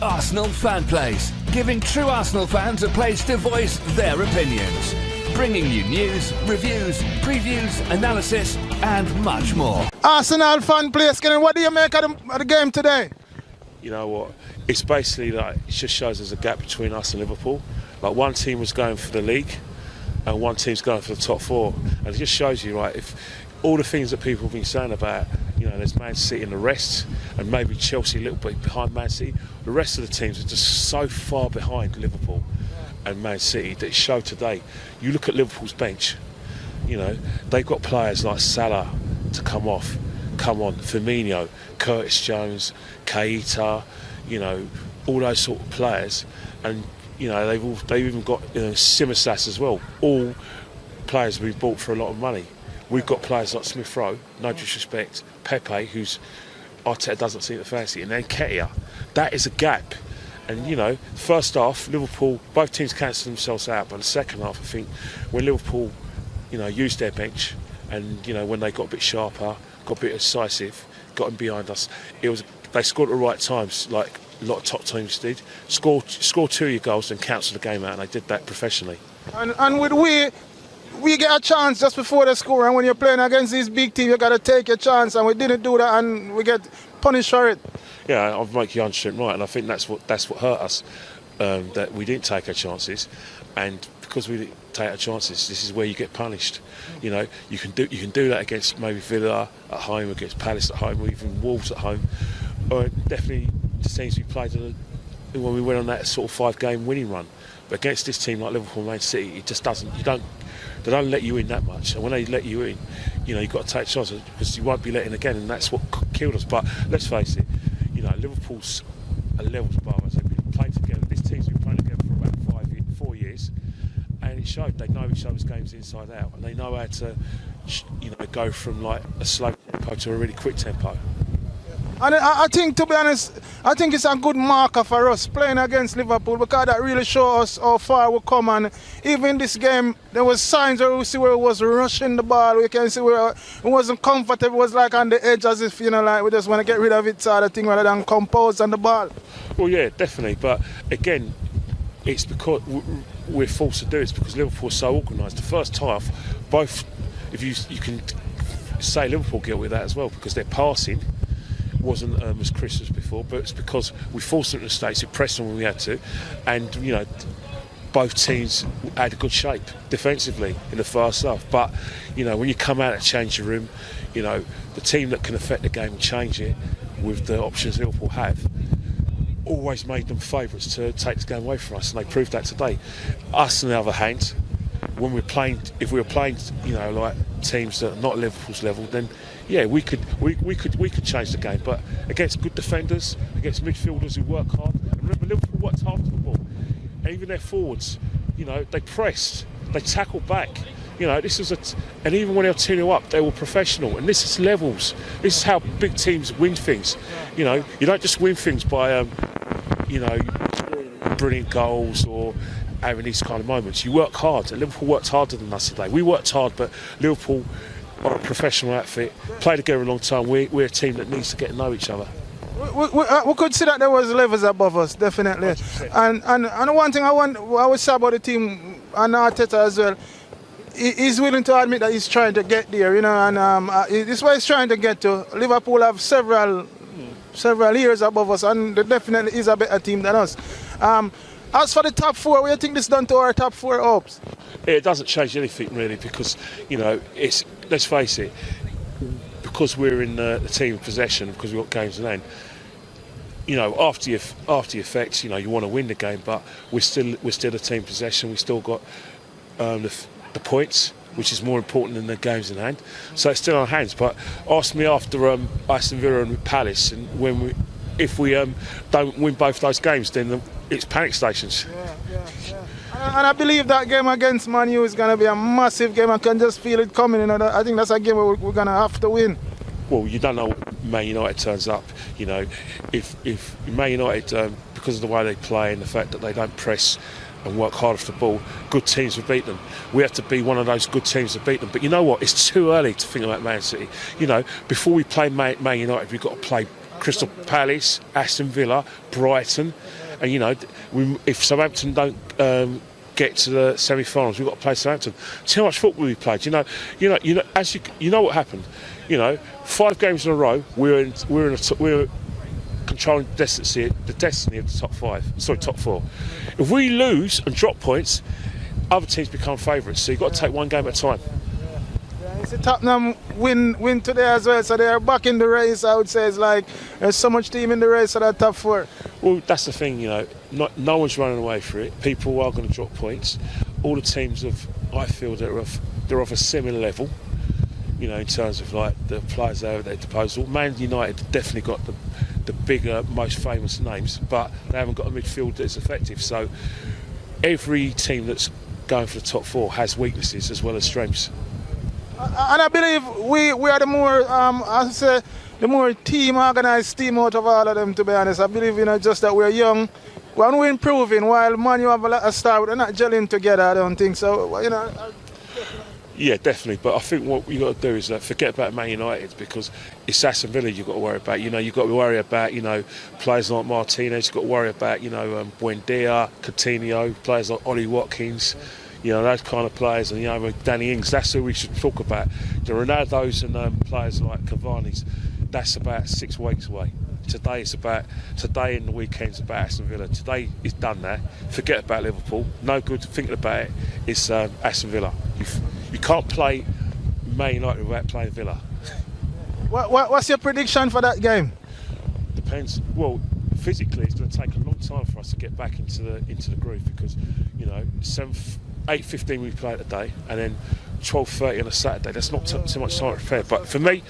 Arsenal Fan Place, giving true Arsenal fans a place to voice their opinions. Bringing you news, reviews, previews, analysis, and much more. Arsenal Fan Place, what do you make of the game today? You know what? It's basically like, it just shows there's a gap between us and Liverpool. Like, one team was going for the league and one team's going for the top four. And it just shows you, right, if all the things that people have been saying about, you know, there's Man City and the rest, and maybe Chelsea a little bit behind Man City, the rest of the teams are just so far behind Liverpool and Man City that it showed today. You look at Liverpool's bench, you know, they've got players like Salah to come on, Firmino, Curtis Jones, Keita, you know, all those sort of players, and you know they've even got Simisas as well. All players have been bought for a lot of money. We've got players like Smith Rowe, no disrespect, Pepe, who's Arteta doesn't seem to fancy, and then Ketia. That is a gap. And you know, first half, Liverpool, both teams cancelled themselves out. But the second half, I think, when Liverpool, you know, used their bench, and you know, when they got a bit sharper, got a bit decisive, got them behind us, they scored at the right times, like a lot of top teams did. Score 2 of your goals and cancel the game out, and they did that professionally. And with we get a chance just before the score, and when you're playing against these big teams, you got to take your chance, and we didn't do that, and we get punished for it. Yeah, I'll make you 100% right, and I think that's what hurt us, that we didn't take our chances, and because we didn't take our chances, this is where you get punished. You know, you can do that against maybe Villa at home, against Palace at home, or even Wolves at home, or definitely the teams we played when we went on that sort of 5-game winning run. But against this team like Liverpool and Man City, it just doesn't. They don't let you in that much, and when they let you in, you know, you've got to take chances because you won't be let in again, and that's what killed us. But let's face it, you know, Liverpool's a levels above us. They've been playing together. This team's been playing together for about 4 years, and it showed. They know each other's games inside out, and they know how to, you know, go from like a slow tempo to a really quick tempo. And I think, to be honest, I think it's a good marker for us playing against Liverpool, because that really shows us how far we come. And even in this game, there was signs where we see where it was rushing the ball. We can see where it wasn't comfortable. It was like on the edge, as if, you know, like we just want to get rid of it sort of thing rather than compose on the ball. Well, yeah, definitely. But again, it's because we're forced to do it. It's because Liverpool are so organised. The first half, both, if you can say Liverpool guilty with that as well, because their passing wasn't as crisp as before, but it's because we forced them to stay, so pressed them when we had to, and you know, both teams had a good shape defensively in the first half. But you know, when you come out and change your room, you know, the team that can affect the game and change it with the options Liverpool have always made them favourites to take this game away from us, and they proved that today. Us, on the other hand, when we're playing, if we were playing, you know, like teams that are not Liverpool's level, then yeah, we could change the game. But against good defenders, against midfielders who work hard, and remember, Liverpool worked hard for the ball, and even their forwards, you know, they pressed, they tackled back. You know, this was and even when they were 2-0 up, they were professional. And this is levels. This is how big teams win things. You know, you don't just win things by, you know, brilliant goals or having these kind of moments. You work hard, and Liverpool worked harder than us today. We worked hard, but Liverpool are a professional outfit, play together a long time. We're a team that needs to get to know each other. We could see that there was levels above us, definitely. 100%. And one thing I would say about the team, and Arteta as well, he's willing to admit that he's trying to get there, you know, and this is where he's trying to get to. Liverpool have several years above us, and they definitely is a better team than us. As for the top four, what do you think this done to our top four hopes? It doesn't change anything really, because you know, let's face it, because we're in the team possession, because we've got games in hand. You know, after the effects, you know, you want to win the game, but we're still a team possession. We still got the points, which is more important than the games in hand. So it's still in our hands. But ask me after Aston Villa and Palace, and if we don't win both those games, then it's panic stations. Yeah. And I believe that game against Man U is going to be a massive game. I can just feel it coming. You know, I think that's a game where we're going to have to win. Well, you don't know what Man United turns up. You know, if Man United, because of the way they play and the fact that they don't press and work hard for the ball, good teams will beat them. We have to be one of those good teams to beat them. But you know what? It's too early to think about Man City. You know, before we play Man United, we've got to play Crystal Palace, Aston Villa, Brighton, and if Southampton don't get to the semi-finals, we've got to play Southampton. See how much football we played. You know what happened. 5 games in a row, we're controlling the destiny of the top 4. If we lose and drop points, other teams become favourites. So you've got to take one game at a time. It's a Tottenham win today as well, so they are back in the race. I would say it's like there's so much team in the race for that top 4. Well, that's the thing, no one's running away for it. People are going to drop points. All the teams I feel they're of a similar level, in terms of like the players they have at their disposal. Man United definitely got the bigger, most famous names, but they haven't got a midfield that's effective. So every team that's going for the top 4 has weaknesses as well as strengths. And I believe we are the more, the more team organised team out of all of them, to be honest. I believe, just that we're young, we're improving, while Man U have a lot of star, we're not gelling together, I don't think so. Yeah, definitely. But I think what you got to do is forget about Man United, because it's Aston Villa you've got to worry about. You've got to worry about players like Martinez. You've got to worry about Buendia, Coutinho, players like Ollie Watkins. Those kind of players, and Danny Ings. That's who we should talk about. The Ronaldos and players like Cavani's. That's about 6 weeks away. Today and the weekend's about Aston Villa. Today is done now. Forget about Liverpool. No good thinking about it. It's Aston Villa. You can't play Man United without playing Villa. What's your prediction for that game? Depends. Well, physically, it's going to take a long time for us to get back into the groove, because 8:15 we play today, and then 12:30 on a Saturday. That's not too much time to prepare. But for me,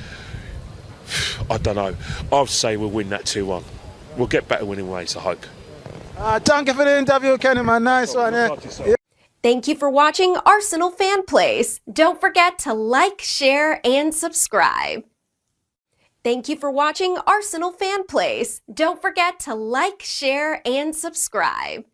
I don't know. I'd say we'll win that 2-1. We'll get better winning ways, I hope. Thank you for the interview, Kenny, man. Nice one. Yeah. Thank you for watching Arsenal Fan Place. Don't forget to like, share, and subscribe. Thank you for watching Arsenal Fan Place. Don't forget to like, share, and subscribe.